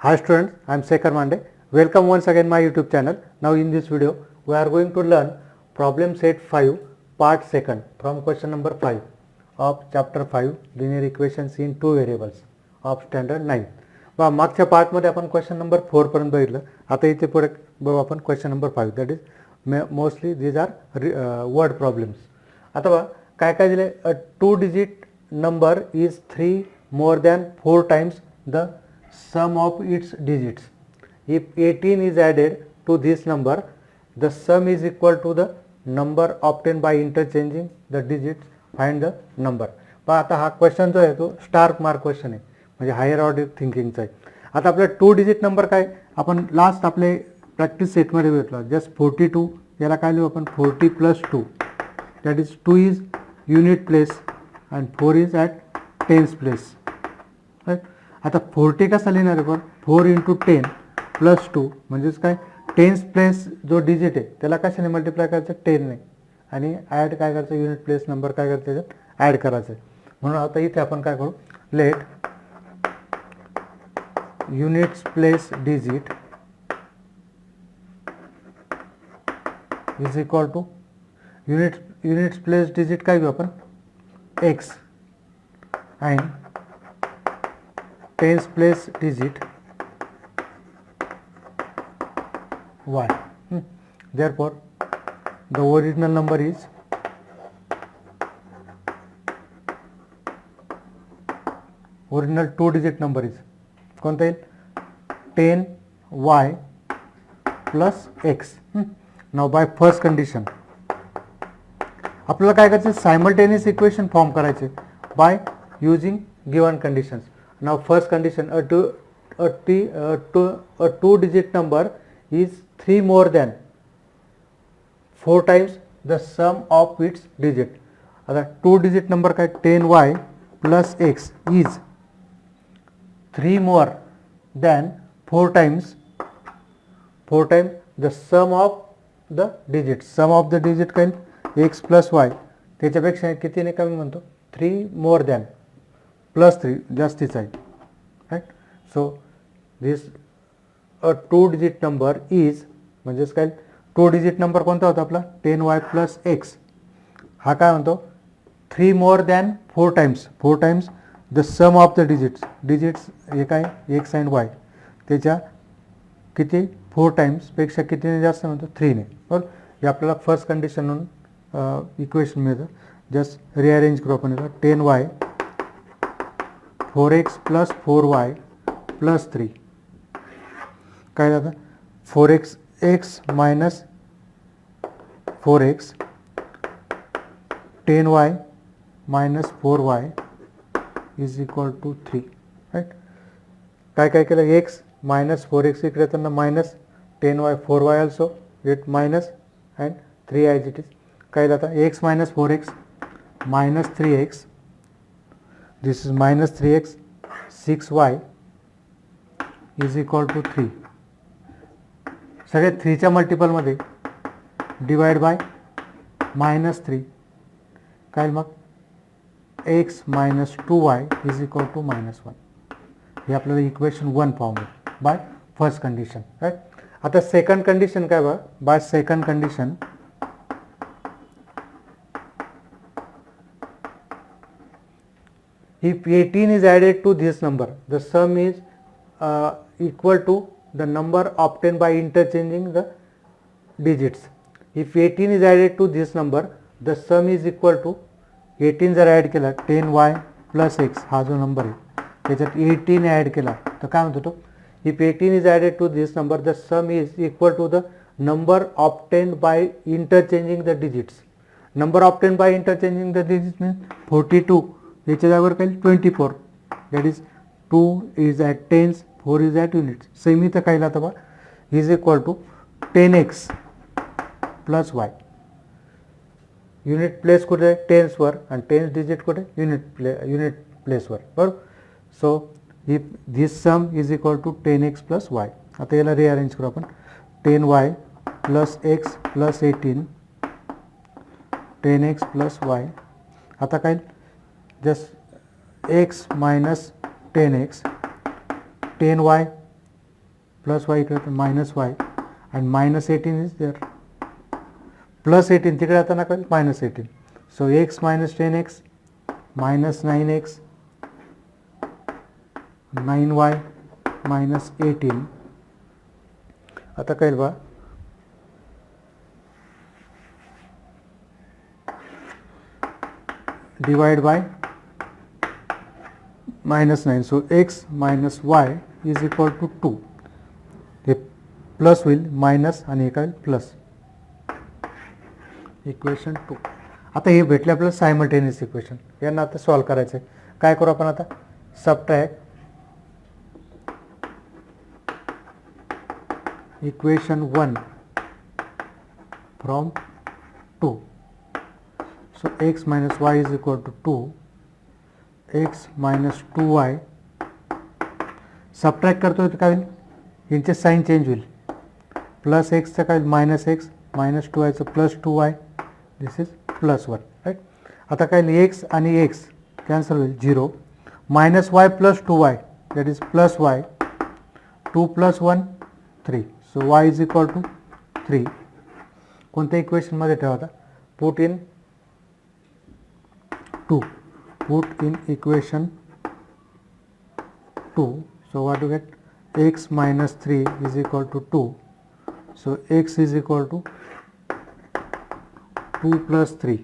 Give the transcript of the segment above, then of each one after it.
Hi students, I am Sekhar Mande. Welcome once again my YouTube channel. Now in this video we are going to learn problem set 5 part 2nd from question number 5 of chapter 5 linear equations in two variables of standard 9. वा मागच्या पार्टमध्ये आपण question number 4 पर्यंत बघितलं. आता इथे पुढे बघू आपण question number 5 that is mostly these are word problems. आता बघा काय काय दिले. A 2 digit number is 3 more than 4 times the sum of its digits. If 18 is added to this number, the sum is equal to the number obtained by interchanging the digits. Find the number. पण आता हा question जो आहे तो star mark question आहे, म्हणजे higher order थिंकिंगचा आहे. आता आपला 2 डिजिट नंबर काय आपण लास्ट आपले प्रॅक्टिस सेटमध्ये भेटला जस्ट 42. याला काय लिहू आपण 40 + 2 that is 2 is unit place and 4 is at tens place. Right. आता 40 कसा लिहिणार आहे पण 4 × 10 + 2 म्हणजेच काय टेन्स प्लेस जो डिजिट आहे त्याला कशाने मल्टिप्लाय करायचं 10 ने आणि ॲड काय करायचं युनिट प्लेस नंबर काय करायचं त्याच्यात ॲड करायचं आहे. म्हणून आता इथे आपण काय करू let units place digit is equal to units place digit काय घेऊ आपण x and tens place digit y. Therefore the original number is original 2 digit number is कोणता येईल 10y plus x. Now by first condition आपल्याला काय करायचं simultaneous equation form करायचे by using given conditions. Now first condition a 2 digit number is 3 more than 4 times the sum of its digit. आता 2 digit number काय 10y plus x is 3 more than 4 times the sum of the digit. Sum of the digit काय x plus y त्याच्यापेक्षा कितीने कमी म्हणतो 3 more than +3 जास्तीचा आहे. Right. So this a 2 digit number is म्हणजेच काय 2 डिजिट नंबर कोणता होता आपला 10y plus x. हा काय म्हणतो 3 more than 4 times the sum of the digits हे काय x अँड y त्याच्या किती 4 times पेक्षा कितीने जास्त म्हणतो 3 ने. बरोबर. हे आपल्याला फर्स्ट कंडिशन म्हणून इक्वेशन मिळतं. जस्ट रिअरेंज करू आपण याला 10y 4x + 4y + 3 काय जातं 4x - 4x 10y - 4y is equal to 3. Right. काय केलं x - 4x इकडे येताना minus 10y 4y also get minus and 3 as it is. काय जातं x - 4x - 3x this is -3x 6y is equal to 3. सगळे 3च्या मल्टिपलमध्ये divide by -3 काय मग x - 2y is equal to -1. हे आपल्याला इक्वेशन 1 फॉर्म आहे बाय फर्स्ट कंडिशन. राईट. आता second condition काय बघा by second condition if 18 is added to this number, the sum is equal to the number obtained by interchanging the digits. If 18 is added to this number, the sum is equal to 18 जर add केला 10y plus x हा जो number आहे त्याच्यात 18 add केला तर काय म्हणतो तो if 18 is added to this number, the sum is equal to the number obtained by interchanging the digits. Number obtained by interchanging the digits means 42. याच्या जागेवर काही 24 that is 2 is at tens 4 is at units. Same इथं काय लाता बा is equal to 10x + y. Unit place कुठे टेन्सवर आणि टेन्स डिजिट कुठे युनिट प्लेसवर. बरोबर. So if this sum is equal to 10x + y. आता याला रिअरेंज करू आपण 10y + x + 18 10x + y. आता काय just x - 10x 10y plus y इकडे तर मायनस वाय आणि मायनस 18 इज देअर, प्लस 18 तिकडे आता नका minus 18. So x minus 10x minus 9x 9y minus 18. आता कळेल बा divide by minus 9. So x minus y is equal to 2. हे प्लस होईल मायनस आणि हे काय प्लस. इक्वेशन 2. आता हे भेटले आपल्याला सायमल्टेनियस इक्वेशन. यांना आता सॉल्व करायचं आहे. काय करू आपण आता, subtract equation 1 from 2. So x minus y is equal to 2. X minus 2y subtract करतोय तर काय होईल, यांचे साईन चेंज होईल. प्लस एक्सचं काय मायनस एक्स मायनस 2yचं plus 2y this is plus 1 right. आता काय एक्स आणि एक्स कॅन्सल होईल 0. Minus y plus 2y that is plus y. 2 plus 1 3. So y is equal to 3. कोणत्या इक्वेशनमध्ये ठेवा आता, put in 2. Put in equation 2. So what you get, x minus 3 is equal to 2. So x is equal to 2 plus 3.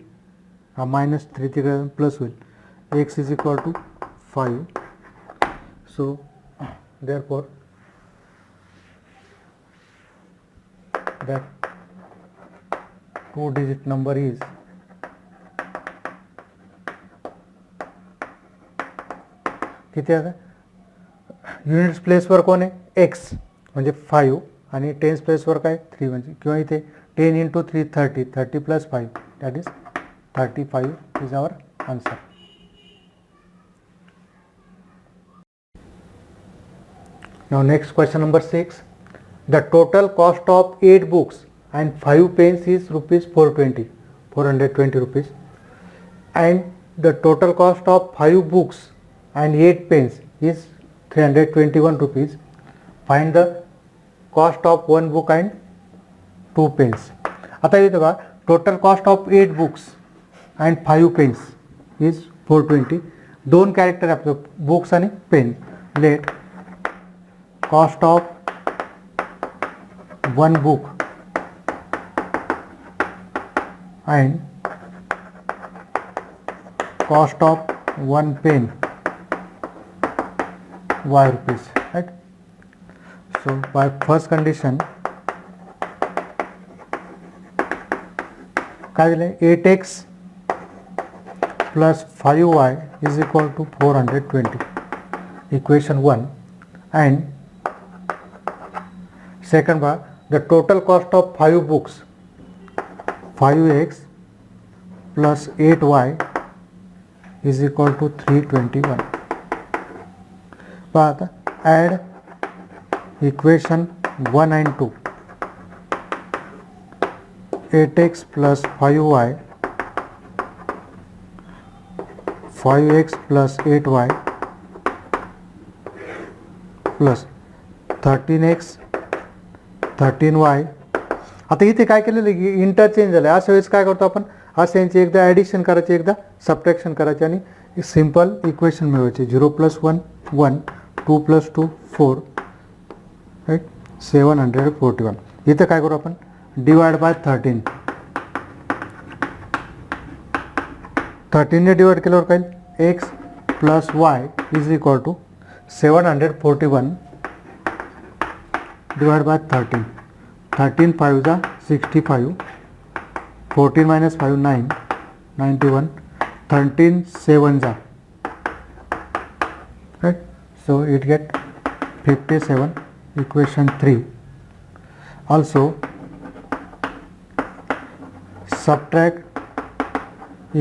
Minus 3 together plus will. X is equal to 5. So therefore that 2-digit number is किती आता, units प्लेसवर कोण आहे x म्हणजे 5 आणि tense प्लेसवर काय 3 म्हणजे, किंवा इथे 10 × 3 30. 30 + 5 that is 35 is our answer. Now next question number 6. The total cost of 8 books and 5 pens is rupees 420 rupees, and the total cost of 5 books and 8 pens is 321 rupees. Find the cost of 1 book and 2 pens. आता इथे बघा, total cost of 8 books and 5 pens is 420. 2 character आपले books आणि pen. Let cost of 1 book and cost of 1 pen y rupees, right? So by first condition काय दिले, 8x plus 5y is equal to 420, equation 1. And second bar, the total cost of 5 books, 5x plus 8y is equal to 321. But add equation 1 and 2. 8x plus 5y, 5x plus 8y plus 13x 13y. आता इथे काय केलेलं आहे, interchange झालं. अशा वेळेस काय करतो आपण, असं यांची एकदा ॲडिशन करायची, एकदा सबट्रॅक्शन करायची आणि सिम्पल इक्वेशन मिळवायचे. 0 + 1 1, 2 + 2 4, राईट. 741. इथं काय करू आपण, डिवाइड बाय 13. 13 ने डिवाइड केल्यावर काय, x plus y is equal to 741 divide by 13. 13 5 जा 65, 14 - 5 9, 91, 13 7 जा, right. So it get 57, equation 3. Also subtract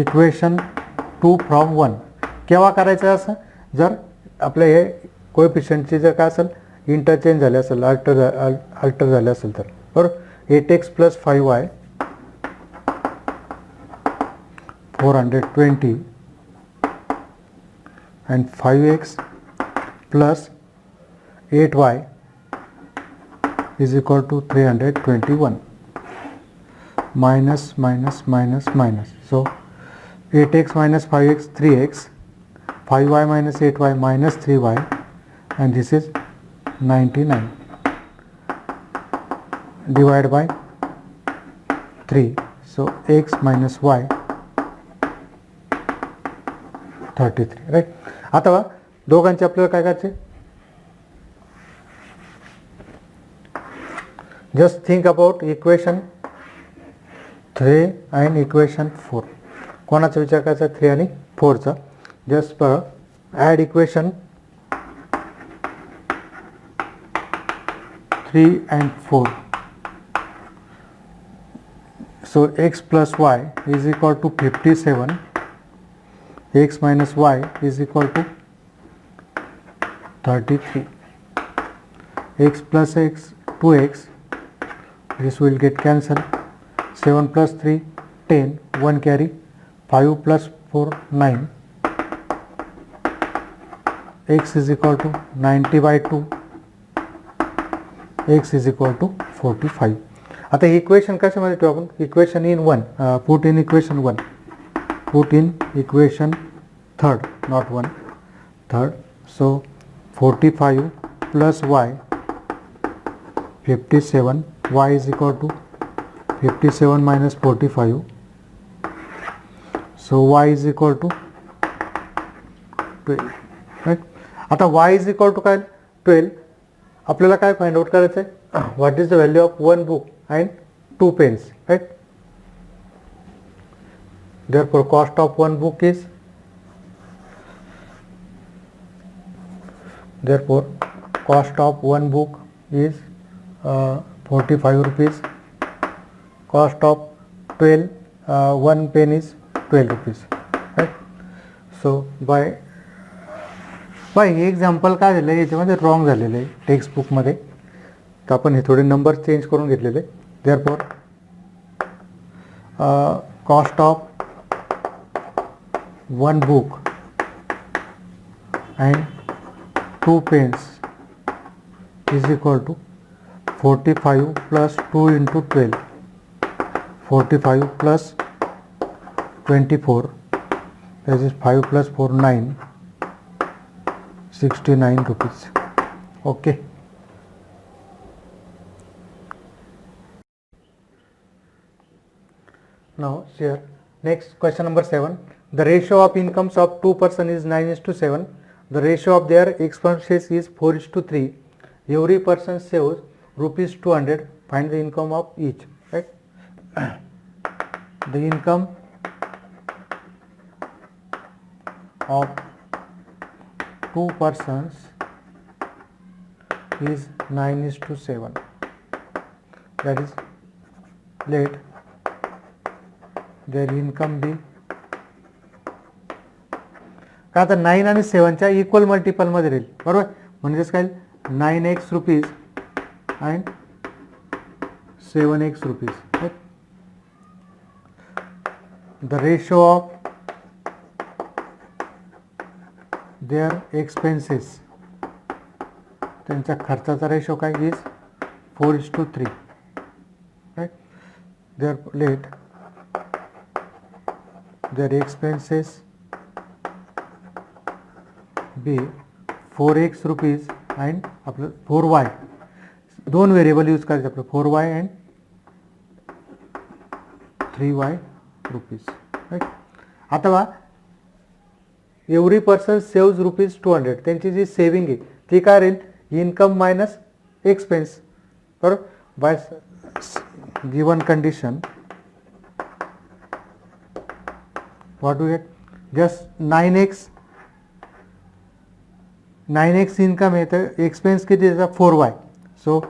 equation 2 from 1. केव्हा करायचं असं, जर आपलं हे कोएफिशियंटची जर काय असेल इंटरचेंज झाले असेल, अल्टर झाले असेल तर, बरोबर. 8x plus 5y 420 and 5x plus 8y is equal to 321 minus minus minus minus. So 8x minus 5x 3x, 5y minus 8y minus 3y, and this is 99 divided by 3. So x minus y 33, right. आता दोघांचे आपल्याला काय करायचे, just think about equation 3 and equation 4. कोणाचा विचार करायचा, 3 आणि 4चा. Just add equation 3 and 4. So x plus y is equal to 57, x minus y is equal to 33, x plus x 2x, this will get cancelled, 7 plus 3 10, 1 carry, 5 plus 4 9, x is equal to 90 by 2, x is equal to 45. आता equation कशामध्ये ठेवू आपण, equation in 1, put in equation 1, put in equation 3rd, not 1, 3rd. So 45 plus y 57, y is equal to 57 minus 45, so y is equal to 12, right. आता y is equal to काय 12. आपल्याला काय find out करायचं आहे, what is the value of 1 book and 2 pens, right. Therefore cost of 1 book is, therefore cost of 1 book is 45 rupees, cost of 12 1 pen is 12 rupees, right. So by हे example काय झालं आहे, याच्यामध्ये wrong झालेलं आहे टेक्स्टबुकमध्ये, तर आपण हे थोडे नंबर चेंज करून घेतलेले. Therefore cost of 1 book and 2 pens is equal to 45 plus 2 into 12, 45 plus 24, that is 5 plus 4 9, 69 rupees. Okay. Now here next question number 7. The ratio of incomes of 2 persons is 9:7. The ratio of their expenses is 4:3. Every person saves rupees 200. Find the income of each. Right? The income of 2 persons is 9:7. That is, let their income be, का आता 9 आणि 7च्या equal multiple मध्ये राहील, बरोबर. म्हणजेच काय 9x rupees and 7x rupees. The ratio of their expenses, त्यांच्या खर्चाचा ratio काय is 4:3, right. Their let their expenses be 4x rupees and आपलं 4y, दोन व्हेरिएबल यूज करायचे आपलं, 4y and 3y rupees, right. आता बा एव्हरी पर्सन सेव्ज रुपीज 200, त्यांची जी सेविंग आहे ती काय राहील, इन्कम मायनस एक्सपेन्स, बरोबर. By given condition what you get, just 9x income आहे तर एक्सपेन्स किती त्याचा 4y. So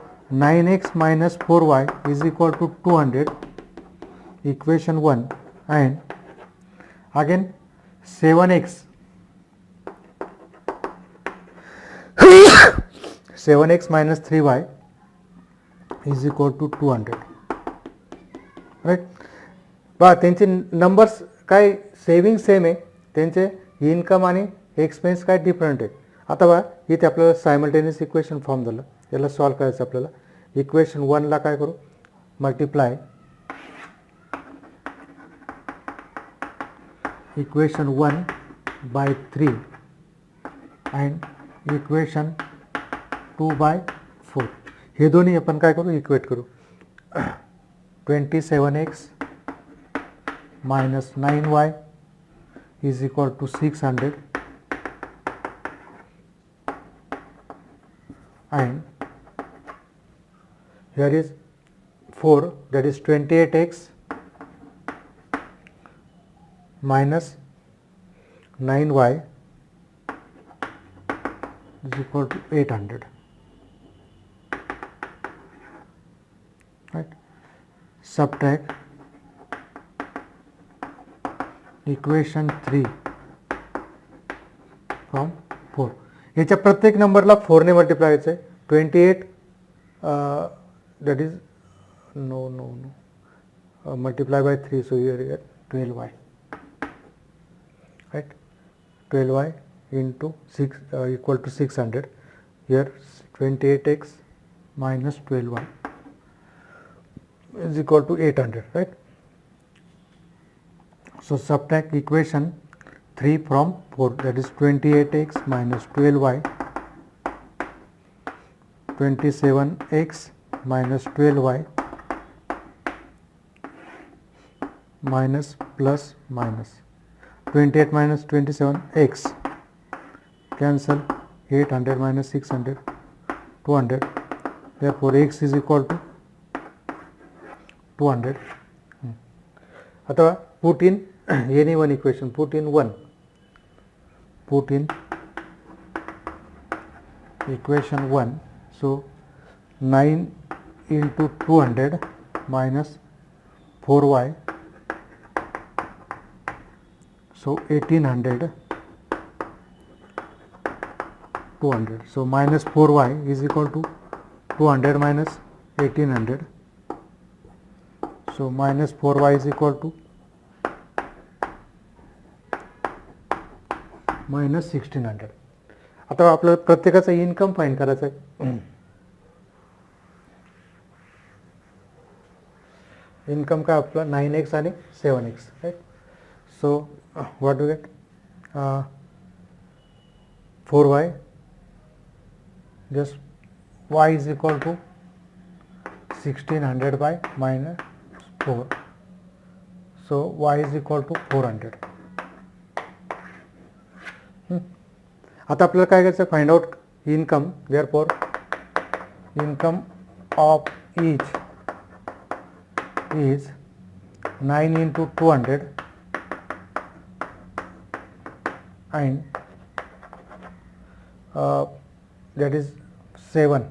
9x minus 4y is equal to 200, equation 1. And again 7x 7x minus 3y is equal to 200, राईट. बा त्यांचे numbers काय saving same आहे, त्यांचे इन्कम आणि एक्सपेन्स काय डिफरंट आहे. आता बा इथे आपल्याला सायमल्टेनियस इक्वेशन फॉर्म झालं, याला सॉल्व करायचं आपल्याला. इक्वेशन 1ला काय करू, multiply equation 1 by 3 and equation 2 by 4. हे दोन्ही आपण काय करू, इक्वेट करू. 27x minus 9y is equal to 600 and here is 4, that is 28x minus 9y is equal to 800. Right? Subtract equation 3 from 4. याच्या प्रत्येक नंबरला 4ने मल्टिप्लाय करायचं आहे. 28 that is no multiply by 3, so here 12y, right. 12y into 6 equal to 600. Here 28x minus 12y is equal to 800, right? So subtract equation 3 from 4, that is 28x minus 12y, 27x minus 12y minus plus minus 28 minus 27 x, cancel, 800 minus 600 200, therefore x is equal to 200. अथवा put in any one equation, put in equation 1. So 9 into 200 minus 4y, so 1800 200. So minus 4y is equal to 200 minus 1800. So minus 4y is equal to minus 1600. आता आपल्याला प्रत्येकाचा income find करायचा आहे. Income काय आपला 9x आणि 7x, right. So what do get, 4y, just y is equal to 1600 by minus 4. So y is equal to 400. आता आपल्याला काय करायचं, find out income. Therefore income of each is 9 into 200 and that is 7.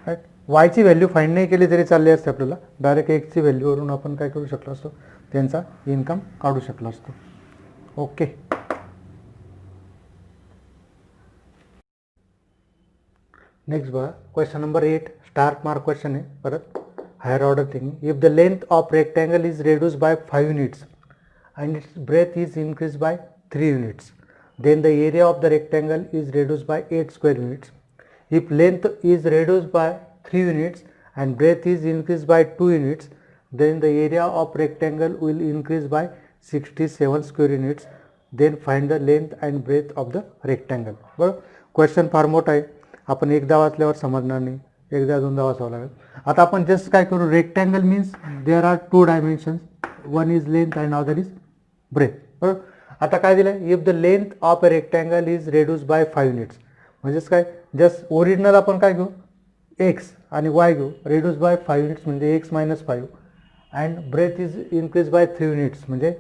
Right. वायची value find नाही केली तरी चालली असते आपल्याला, डायरेक्ट एक्सची व्हॅल्यूवरून आपण काय करू शकलो असतो, त्यांचा इन्कम काढू शकलो असतो. ओके. नेक्स्ट बघा, question number 8, star mark question आहे, परत higher order thing. If the length of rectangle is reduce by 5 units and its breadth is increased by 3 units, then the area of the rectangle is reduced by 8 square units. If length is reduced by 3 units and breadth is increased by 2 units, then the area of rectangle will increase by 67 square units. Then find the length and breadth of the rectangle. बरं, question फार मोठा आहे, आपण एकदा वाचल्यावर समजणार नाही, एकदा दोनदा वाचावं लागेल. आता आपण जस्ट काय करू, rectangle means there are 2 dimensions, one is length and other is breadth. बरोबर. आता काय दिलं, if the length of a rectangle is reduce by 5 units, म्हणजेच काय, जस्ट ओरिजिनल आपण काय घेऊ, एक्स आणि वाय घेऊ, रेड्यूस बाय 5 units म्हणजे x minus 5 and breadth is increase by 3 units म्हणजे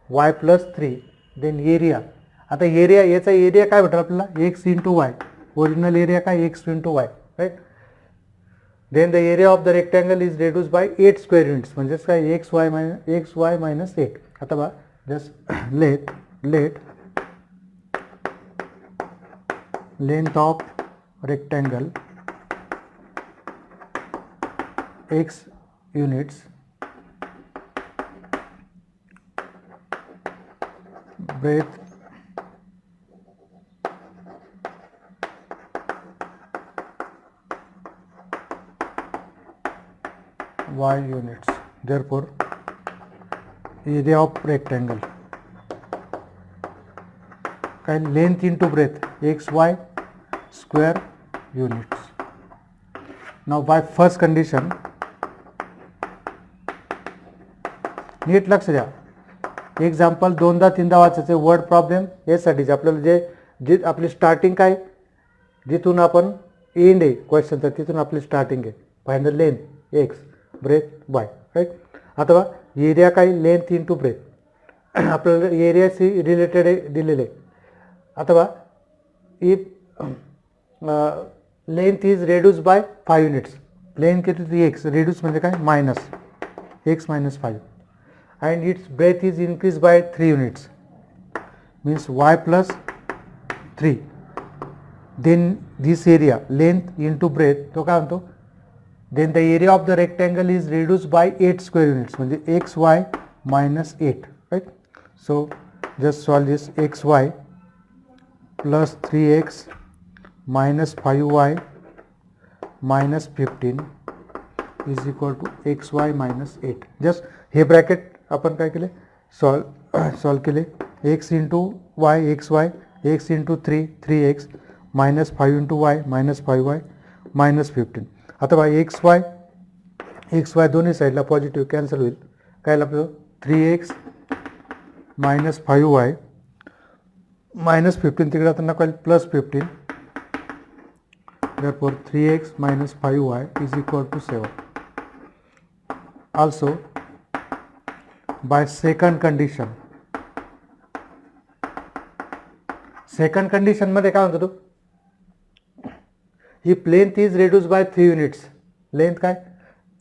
वाय प्लस 3. देन एरिया, आता एरिया, याचा एरिया काय भेटेल आपल्याला, x into y, original area काय, x into y, right. Then the area of the rectangle is reduce by 8 square units म्हणजेच काय, x y minus 8. आता बघा, just length of rectangle x units, breadth y units. Therefore, area of rectangle, length into breadth, xy square units. Now by first condition, नीट लक्ष द्या. Example दोनदा तीनदा वाचायचे. वर्ड प्रॉब्लेम यासाठीच आपल्याला जे आपली स्टार्टिंग काय, जिथून आपण एंड आहे क्वेश्चनचा तिथून आपली स्टार्टिंग आहे. Find the length x, breadth y, right. अथवा एरिया काय, लेंथ इंटू ब्रेथ आपल्याला एरियाशी रिलेटेड दिलेले. अथवा if length is reduce by 5 units, length किती एक्स, रेड्यूस म्हणजे काय minus x minus 5, and its breadth is increased by 3 units, means y plus 3. Then this area, length into breadth, तो काय म्हणतो, then the area of the rectangle is reduced by 8 square units, म्हणजे xy minus 8, right. So just solve this. xy plus 3x minus 5y minus 15 is equal to xy minus 8. just hey bracket आपण काय केले, solve केले. X into वाय x वाय, x into 3 minus 5 into y minus 5y minus 15. अथवा x वाय दोन्ही साईडला positive cancel होईल. काय लागतं 3x मायनस 5y मायनस 15 तिकडे आता नको plus 15. therefore 3x minus 5y is equal to 7. Also by second condition, second condition मध्ये काय म्हणतो तू, if length is reduce by 3 units, length काय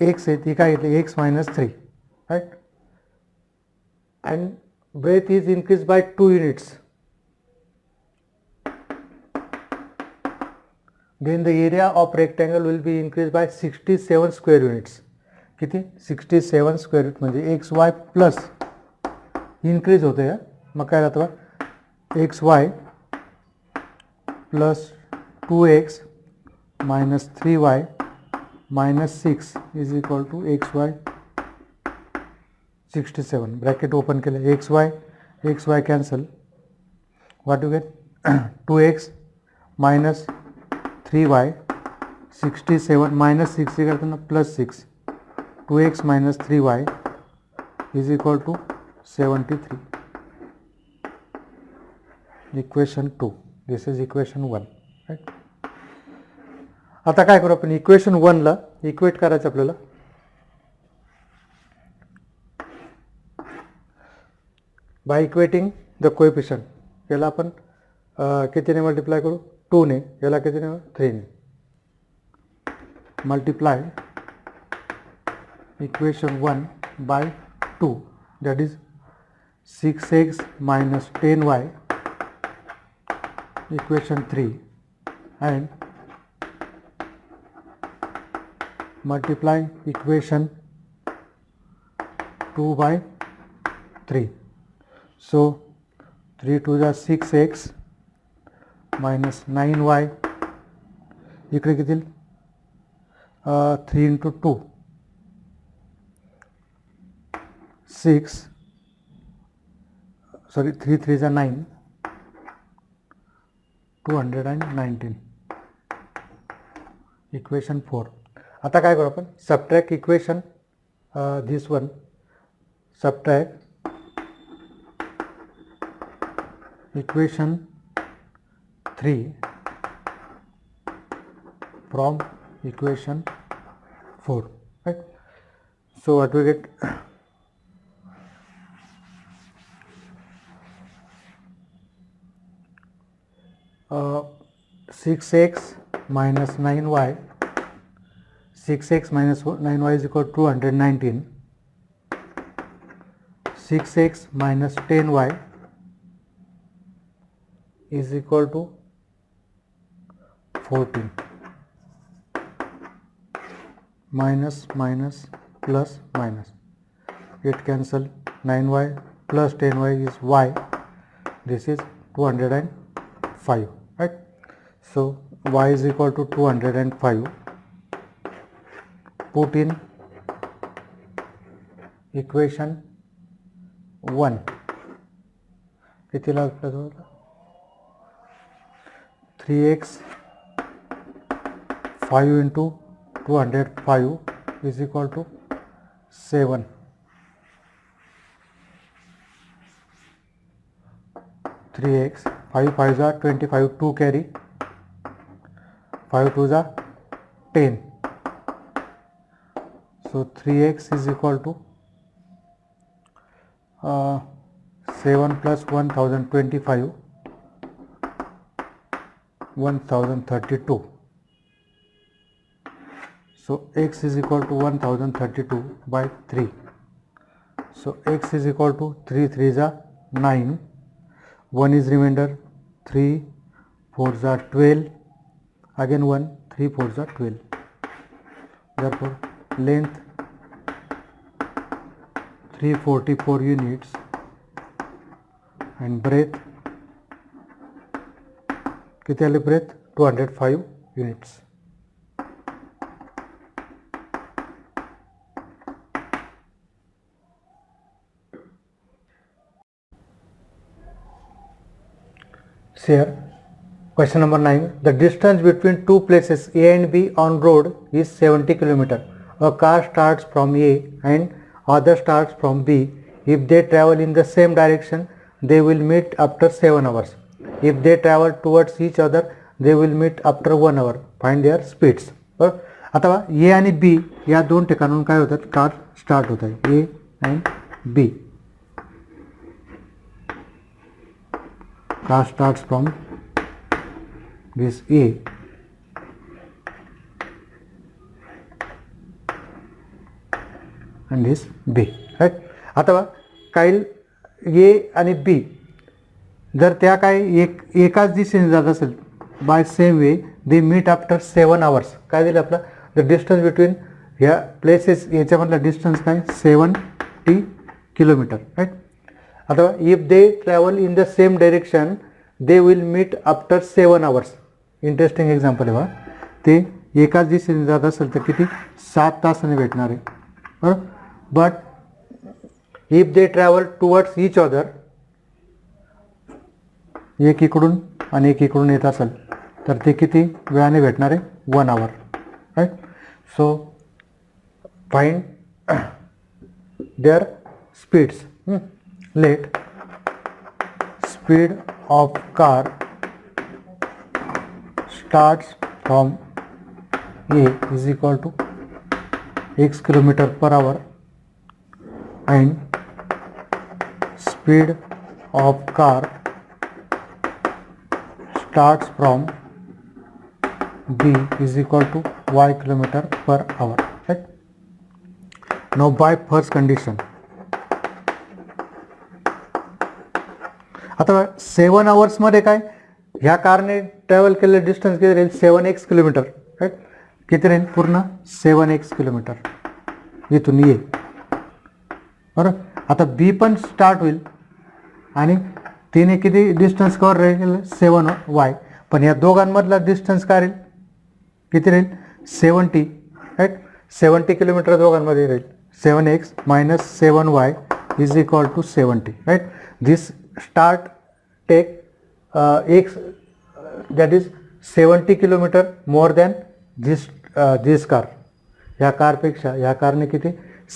एक्स आहे ती काय घेतली x minus 3, right. And breadth is increase by 2 units, then the area of rectangle will be increase by 67 square units. किती 67 स्क्वेअर युनिट म्हणजे एक्स वाय प्लस इन्क्रीज होते. मग काय राहतं x y plus 2x minus 3y minus 6 is equal to x y 67. Bracket open केलं. X y cancel, what you get 2x minus 3y 67 minus 6 करताना plus 6, 2x minus 3y is equal to 73. Equation 2. This is equation 1. Right? आता काय करू आपण, equation 1 ला equate करायचं आपल्याला. Bye equating the coefficient, याला आपण कितीने मल्टिप्लाय करू 2 ने, याला कितीने 3 ने. Multiply equation 1 by 2, that is 6x minus 10y, equation 3, and multiply equation 2 by 3. So 3 to the 6x minus 9y, इकडे किती 3 into 2 6, sorry 3 3 is 9, 219. इक्वेशन 4. आता काय करू आपण, subtract equation this one, subtract equation 3 from equation 4, right. So what we get, 6x minus 9y, 6x minus 9y is equal to 219. 6x minus 10y is equal to 14. Minus minus plus minus, it cancel. 9y plus 10y is y, this is 205, right. So y is equal to 205. Put in equation 1 कितीला plus होता 3x 5 into 205 is equal to 7. 3x 5 5 are 25, 2 carry, 5 2s are 10. So 3x is equal to 7 plus 1025, 1032. So x is equal to 1032 by 3. So x is equal to 3 3s are 9, 1 is remainder, 3 4s are 12, again 1, 3 4s are 12. Therefore length 344 units and breadth किती आले breadth 205 units. Here, question number 9. The distance between two places A and B on road is 70 km. A car starts from A and other starts from B. If they travel in the same direction, they will meet after 7 hours. If they travel towards each other, they will meet after 1 hour. Find their speeds. आता A आणि B या दोन ठिकाणून काय होतात car start होत आहे A and B. Car starts from this A and this B, right? आता काही A आणि B जर त्या काही एकाच दिशेने जात असेल by same way they meet after 7 hours. काय दिलं आपलं द डिस्टन्स बिटवीन ह्या प्लेसेस याच्यामधला डिस्टन्स काय 70 किलोमीटर, राईट? आता if they travel in the same direction they will meet after 7 hours. Interesting example आहे बा. ते एकाच दिशेने जात असेल तर किती 7 तासाने भेटणार आहे, बरोबर. But if they travel towards each other एक इकडून आणि एक इकडून येत असेल तर ते किती वेळाने भेटणार आहे 1 hour, right. So find their speeds. Let speed of car starts from A is equal to x km/h and speed of car starts from B is equal to y km/h, right? Now by first condition, आता 7 hours मध्ये काय ह्या कारने travel केलेलं distance किती राहील 7x kilometre, right. किती राहील पूर्ण 7x kilometre इथून ये, बरोबर. आता बी पण स्टार्ट होईल आणि तिने किती डिस्टन्स कव्हर राहील 7y, पण या दोघांमधला डिस्टन्स काय राहील किती राहील 70, राईट. 70 किलोमीटर दोघांमध्ये राहील. 7x minus 7y is equal to 70, right? This start take x that is 70 kilometer more than this car. या कारपेक्षा या कारने किती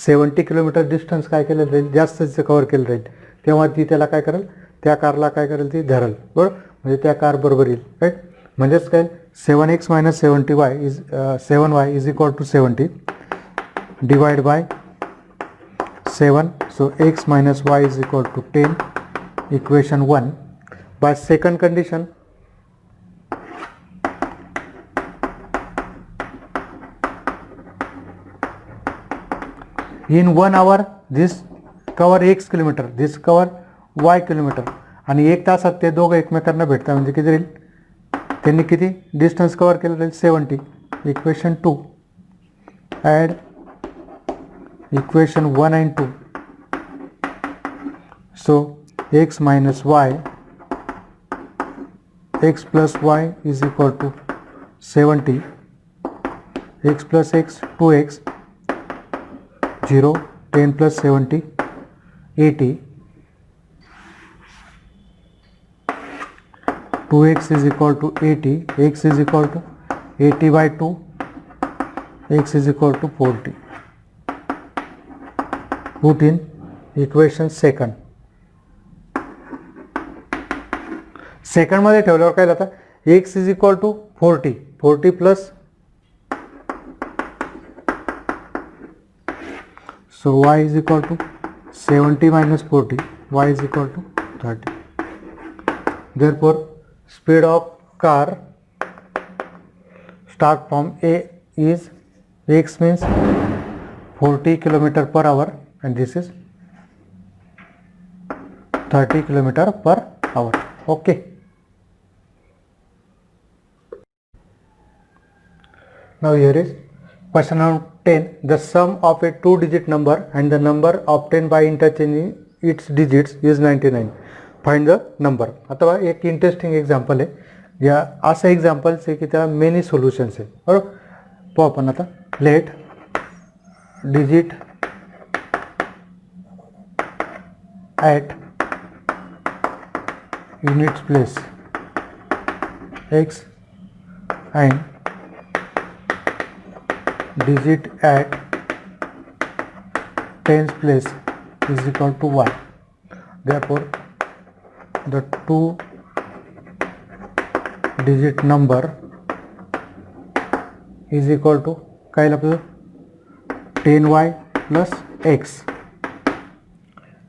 70 किलोमीटर डिस्टन्स काय केलं राहील जास्त कव्हर केलं राहील. तेव्हा ती त्याला काय करेल त्या कारला काय करेल ती धरेल, बरोबर. म्हणजे त्या कार बरोबर येईल, राईट. म्हणजेच काय 7x minus 70y is 7y is equal to 70 divided by 7. So x minus y is equal to 10. Equation 1. By second condition, in 1 hour this cover x kilometer, this cover y kilometer, आणि 1 तासात ते दोघं एकमेकांना भेटतात म्हणजे किती राहील त्यांनी किती डिस्टन्स कव्हर केलं राहील 70. Equation 2. Add equation 1 and 2. So x minus y, x plus y is equal to 70, x plus x 2x 0, 10 plus 70, 80. 2x is equal to 80, x is equal to 80 by 2, x is equal to 40. Put in equation second. Second मध्ये ठेवल्यावर काय जातं, x is equal to 40, 40 plus, so y is equal to 70 minus 40, y is equal to 30. Therefore speed of car start from A is, x means 40 km per hour and this is 30 km per hour. Okay. Now here is question number 10. The sum of a two-digit number and the number obtained by interchanging its digits is 99. Find the number. आता एक interesting example आहे, या असं examples आहे की त्या many solutions आहे, बरोबर. पाहू आपण आता. Let digit at units place x and digit at tens place is equal to y. Therefore the two digit number is equal to काय आपलं 10y plus x.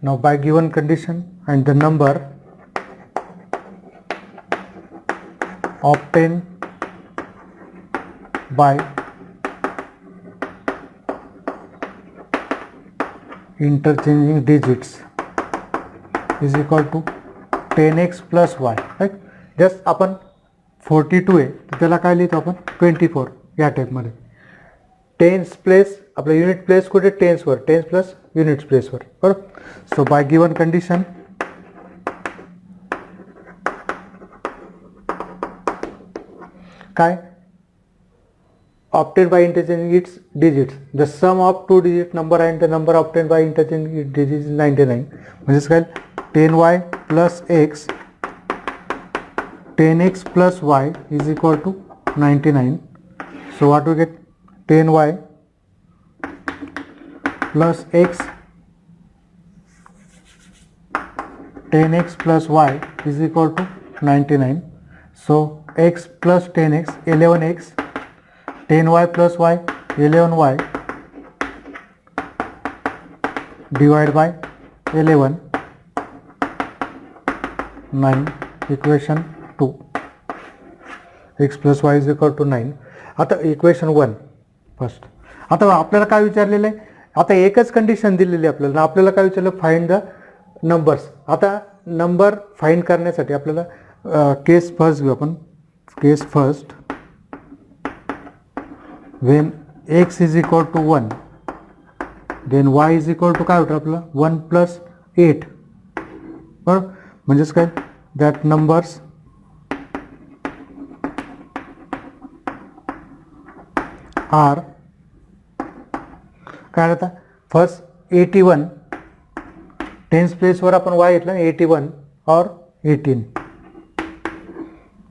Now by given condition and the number obtained by interchanging digits is equal to 10x plus y. Right. Just आपण 42 आहे तर त्याला काय लिहितो आपण 24 या टाईपमध्ये. टेन्स प्लेस आपलं युनिट प्लेस कुठे टेन्सवर, टेन्स प्लस युनिट्स प्लेसवर, बरोबर. सो बाय गिवन कंडिशन काय obtained by interchanging its digits, the sum of two digit number and the number obtained by interchanging its digits is 99. म्हणजेच काय 10y plus x, 10x plus y is equal to 99. So what we get, 10y plus x, 10x plus y is equal to 99. So x plus 10x, 11x, 10y plus y, 11y divided by 11, 9. Equation 2, x plus y is equal to 9. आता equation 1 first. आता आपल्याला काय विचारलेलं आहे, आता एकच condition दिलेली आहे आपल्याला, आपल्याला काय विचारलं, फाइंड द नंबर्स. आता नंबर फाइंड करण्यासाठी आपल्याला केस फर्स्ट घेऊ आपण. Case first, when x is equal to 1 then y is equal to काय होतं आपलं 1 plus 8, बरोबर. म्हणजेच काय, that numbers are काय आता फर्स्ट 81, टेन्स प्लेसवर आपण y घेतलं 81 और 18,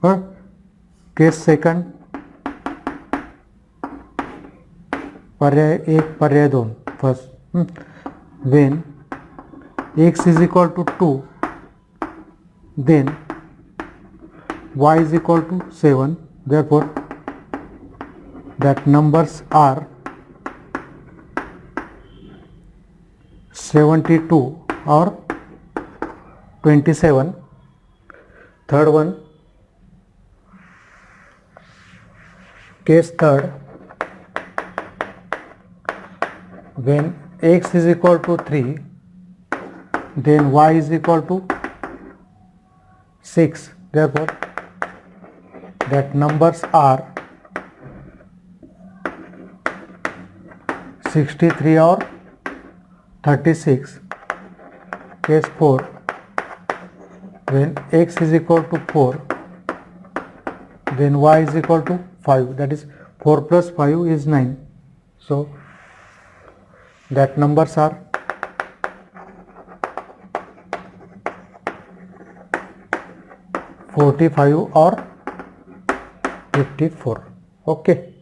बरोबर. केस सेकंड, पर्याय 1 पर्याय 2. First, when x is equal to 2 then y is equal to 7. Therefore that numbers are 72 or 27. Third one, case third, when x is equal to 3 then y is equal to 6. Therefore that numbers are 63 or 36. Case 4, when x is equal to 4 then y is equal to 5, that is 4 plus 5 is 9. So that numbers are 45 or 54. Okay.